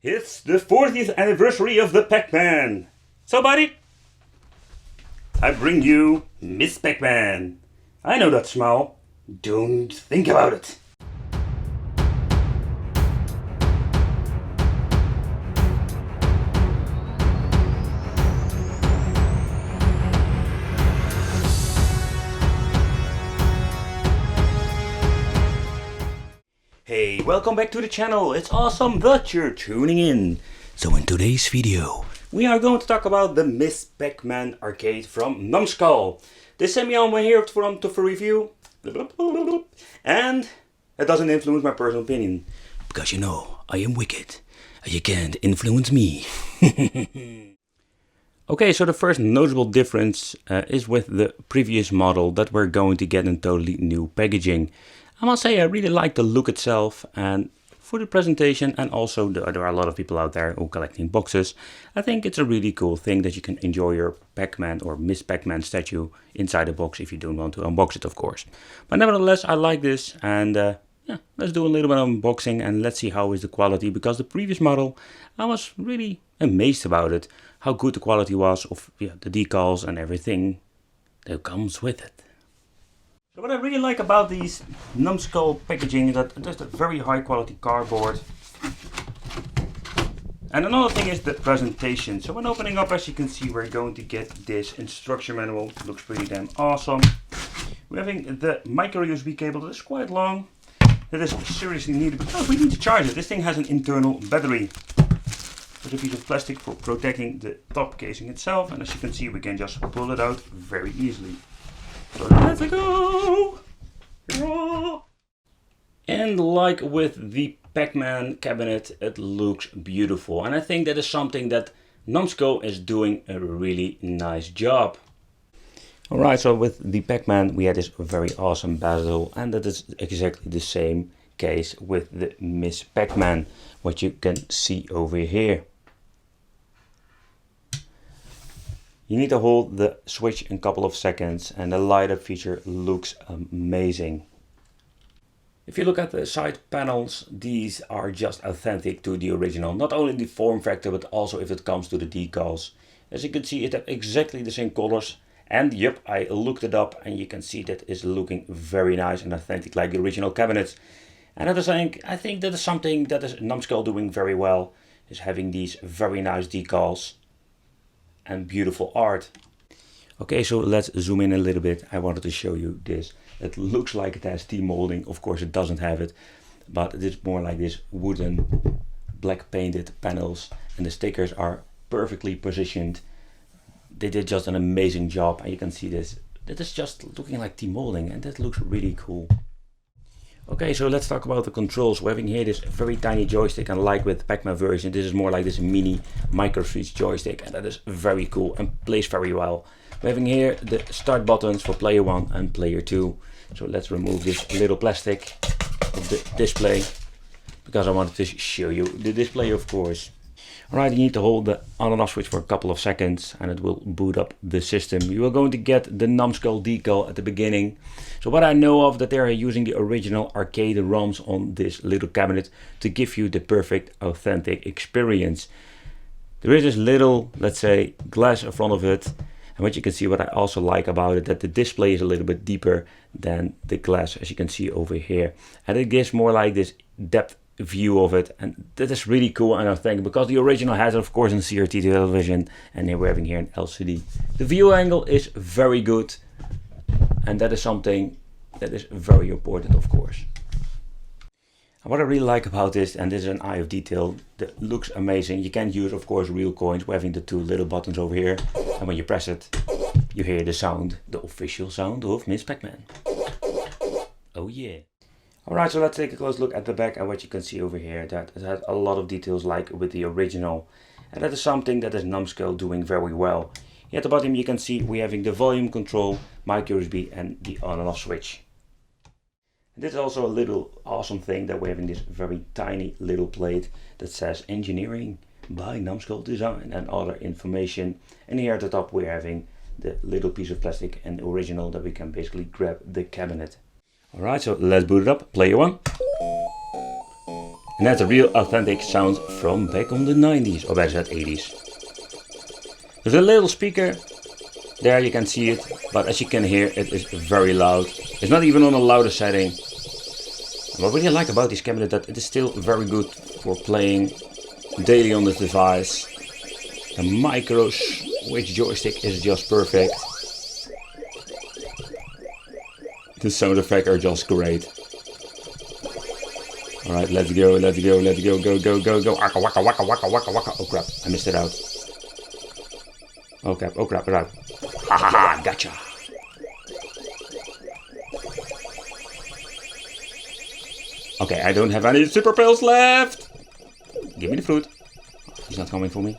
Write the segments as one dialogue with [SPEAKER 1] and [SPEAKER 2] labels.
[SPEAKER 1] It's the 40th anniversary of the Pac-Man. So buddy, I bring you Miss Pac-Man. I know that's small. Don't think about it. Hey, welcome back to the channel. It's awesome that you're tuning in. So in today's video, we are going to talk about the Miss Pac-Man arcade from Numskull. They sent me on here for a review. And it doesn't influence my personal opinion. Because you know, I am wicked. And you can't influence me. Okay, so the first noticeable difference is with the previous model that we're going to get in totally new packaging. I must say I really like the look itself, and for the presentation, and also there are a lot of people out there who are collecting boxes. I think it's a really cool thing that you can enjoy your Pac-Man or Miss Pac-Man statue inside a box if you don't want to unbox it, of course. But nevertheless, I like this, and yeah, let's do a little bit of unboxing and let's see how is the quality, because the previous model, I was really amazed about it, how good the quality was of the decals and everything that comes with it. So what I really like about these Numskull packaging is that there's a very high quality cardboard. And another thing is the presentation. So when opening up, as you can see, we're going to get this instruction manual. It looks pretty damn awesome. We're having the micro USB cable that is quite long. That is seriously needed because we need to charge it. This thing has an internal battery. There's a piece of plastic for protecting the top casing itself. And as you can see, we can just pull it out very easily. So let's go! And like with the Pac-Man cabinet, it looks beautiful. And I think that is something that Numskull is doing a really nice job. Alright, so with the Pac-Man we had this very awesome bezel, and that is exactly the same case with the Miss Pac-Man, what you can see over here. You need to hold the switch in a couple of seconds and the light up feature looks amazing. If you look at the side panels, these are just authentic to the original. Not only the form factor, but also if it comes to the decals. As you can see, it has exactly the same colors. And yep, I looked it up and you can see that it's looking very nice and authentic like the original cabinets. And I think that is something that is Numskull doing very well, is having these very nice decals and beautiful art. Okay, so let's zoom in a little bit. I wanted to show you this. It looks like it has T-molding. Of course it doesn't have it, but it is more like this wooden black painted panels, and the stickers are perfectly positioned. They did just an amazing job, and you can see this. That is just looking like T-molding, and that looks really cool. Okay, so let's talk about the controls. We're having here this very tiny joystick, and like with the Pac-Man version, this is more like this mini micro switch joystick, and that is very cool and plays very well. We're having here the start buttons for player 1 and player 2. So let's remove this little plastic of the display, because I wanted to show you the display, of course. Alright, you need to hold the on and off switch for a couple of seconds and it will boot up the system. You are going to get the Numskull decal at the beginning. So what I know of, that they are using the original arcade ROMs on this little cabinet to give you the perfect authentic experience. There is this little, let's say, glass in front of it. And what you can see, what I also like about it, that the display is a little bit deeper than the glass, as you can see over here. And it gives more like this depth view of it, and that is really cool and authentic, because the original has, of course, in CRT television, and here we're having here an LCD. The view angle is very good, and that is something that is very important, of course. And what I really like about this, and this is an eye of detail that looks amazing. You can use, of course, real coins. We're having the two little buttons over here, and when you press it, you hear the sound, the official sound of Miss Pac-Man. Oh yeah. Alright, so let's take a close look at the back, and what you can see over here, that it has a lot of details like with the original. And that is something that is Numskull doing very well. Here at the bottom you can see we're having the volume control, micro USB and the on and off switch. And this is also a little awesome thing, that we're having this very tiny little plate that says engineering by Numskull Design and other information. And here at the top we're having the little piece of plastic and original that we can basically grab the cabinet. Alright, so let's boot it up. Player 1. And that's a real authentic sound from back on the 90s, or better said 80s. There's a little speaker, there you can see it, but as you can hear it is very loud. It's not even on a louder setting. And what I really like about this cabinet is that it is still very good for playing daily on this device. The micro switch joystick is just perfect. The sound effects are just great. Alright, let's go, let's go, let's go, go, go, go, go. Waka, waka, waka, waka, waka, waka. Oh crap, I missed it out. Oh crap, oh crap, right. Ha ha ha, gotcha. Okay, I don't have any super pills left. Give me the fruit. He's not coming for me.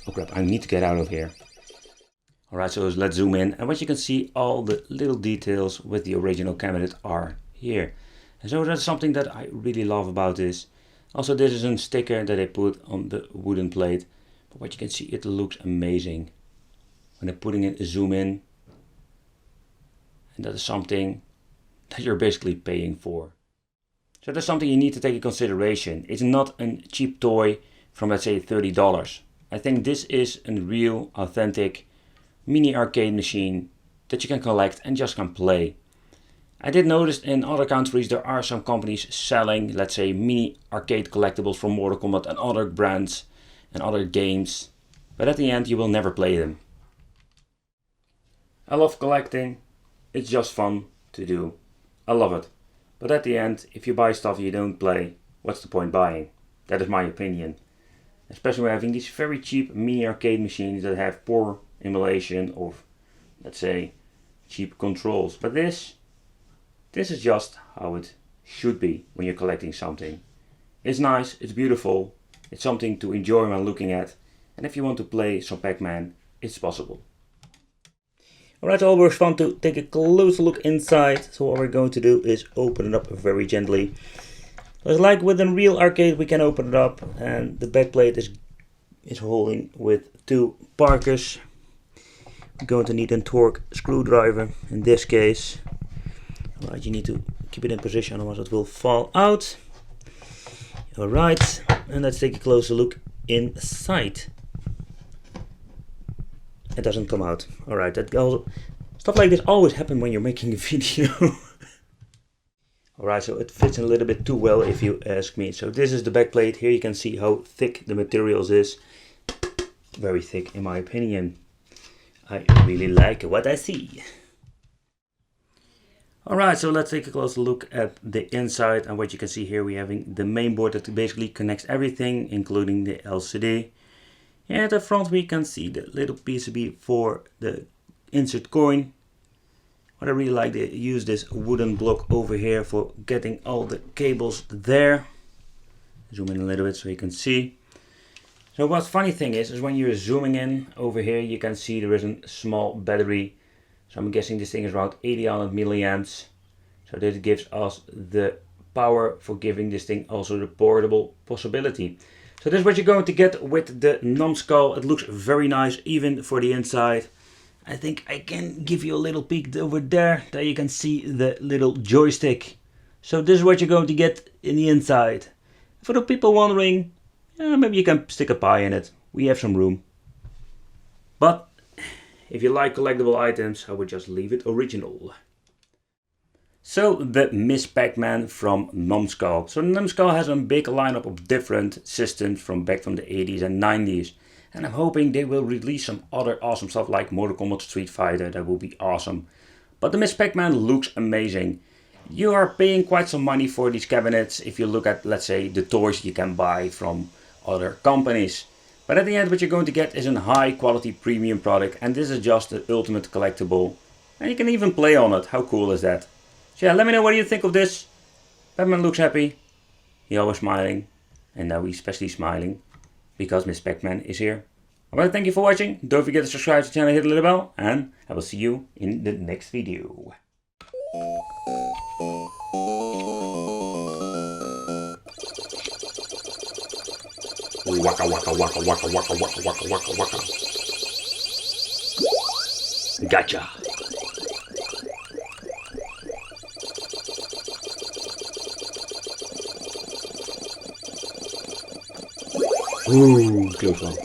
[SPEAKER 1] Oh crap, I need to get out of here. Alright, so let's zoom in. And what you can see, all the little details with the original cabinet are here. And so that's something that I really love about this. Also, this is a sticker that I put on the wooden plate. But what you can see, it looks amazing. When I'm putting it, zoom in. And that is something that you're basically paying for. So that's something you need to take into consideration. It's not a cheap toy from, let's say, $30. I think this is a real, authentic mini arcade machine that you can collect and just can play. I did notice in other countries there are some companies selling, let's say, mini arcade collectibles from Mortal Kombat and other brands and other games. But at the end you will never play them. I love collecting. It's just fun to do. I love it. But at the end, if you buy stuff you don't play, what's the point buying? That is my opinion. Especially when having these very cheap mini arcade machines that have poor emulation of, let's say, cheap controls. But this is just how it should be when you're collecting something. It's nice, it's beautiful, it's something to enjoy when looking at. And if you want to play some Pac-Man, it's possible. Alright, so it was fun to take a closer look inside. So what we're going to do is open it up very gently. Just like with a real arcade, we can open it up, and the back plate is holding with two Parkers. We're going to need a torque screwdriver in this case. Alright, you need to keep it in position, otherwise it will fall out. Alright, and let's take a closer look inside. It doesn't come out. Alright, that also, stuff like this always happen when you're making a video. Alright, so it fits a little bit too well if you ask me. So this is the back plate. Here you can see how thick the materials is. Very thick in my opinion. I really like what I see. Alright, so let's take a closer look at the inside, and what you can see here, we're having the main board that basically connects everything, including the LCD. And at the front we can see the little PCB for the insert coin. What I really like, they use this wooden block over here for getting all the cables there. Zoom in a little bit so you can see. So what funny thing is when you're zooming in over here, you can see there is a small battery. So I'm guessing this thing is around 800 milliamps. So this gives us the power for giving this thing also the portable possibility. So this is what you're going to get with the Numskull. It looks very nice even for the inside. I think I can give you a little peek over there. There you can see the little joystick. So this is what you're going to get in the inside. For the people wondering, maybe you can stick a pie in it. We have some room. But if you like collectible items, I would just leave it original. So the Miss Pac-Man from Numskull. So Numskull has a big lineup of different systems from back from the 80s and 90s. And I'm hoping they will release some other awesome stuff like Mortal Kombat, Street Fighter. That will be awesome. But the Miss Pac-Man looks amazing. You are paying quite some money for these cabinets if you look at, let's say, the toys you can buy from other companies. But at the end what you're going to get is a high quality premium product, and this is just the ultimate collectible. And you can even play on it. How cool is that? So yeah, let me know what you think of this. Pac-Man looks happy. He's always smiling. And now he's especially smiling because Miss Pac-Man is here. Alright, thank you for watching. Don't forget to subscribe to the channel, hit the little bell, and I will see you in the next video. Waka waka waka waka waka waka waka waka waka. Gotcha. Ooh, close one.